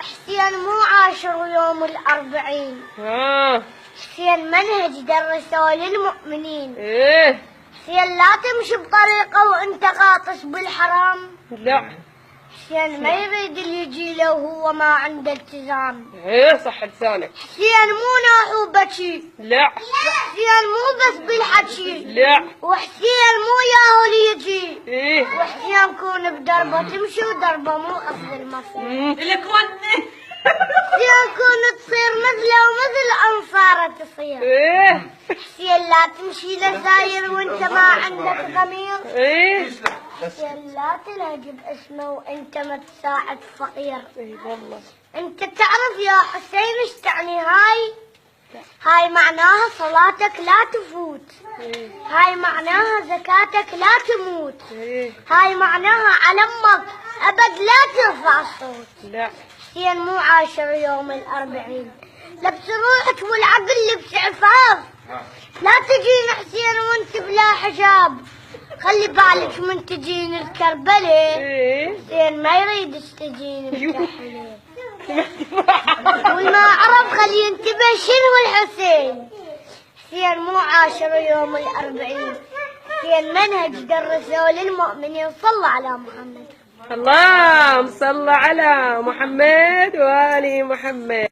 حسين مو عاشر يوم الأربعين. حسين منهج درسه للمؤمنين. حسين لا تمشي بطريقه وانت غاطس بالحرام. لا. حسين ما يريد اللي يجي له وهو ما عنده التزام. صح لسانك. حسين مو ناح وبكي. لا. حسين مو بس بالحكي. لا. وحسين مو ياهو اللي يجي. وحسين كون بدربه تمشي ودربه مو قصد المصير. حسين كون تصير مثله ومثل أنصاره تصير. حسين لا تمشي لساير وانت ما عندك ضمير. حسين لا تلهج باسمه وانت ما تساعد فقير. والله. انت تعرف يا حسين ايش تعني هاي؟ هاي معناها صلاتك لا تفوت. هاي معناها زكاتك لا تموت. هاي معناها على امك ابد لا ترفع الصوت. لا. حسين مو عاشر يوم الأربعين. لبس روحك والعقل لبس عفاف. لا تجينا حسين وانت بلا حجاب. خلي بالك من تجين الكربلة. حسين ما يريد تجين الكحلة. والما عرف خلي ينتبه شنو الحسين. حسين مو عاشر يوم الأربعين. حسين منهج درسه للمؤمنين. صلى على محمد. اللهم صل على محمد وآل محمد.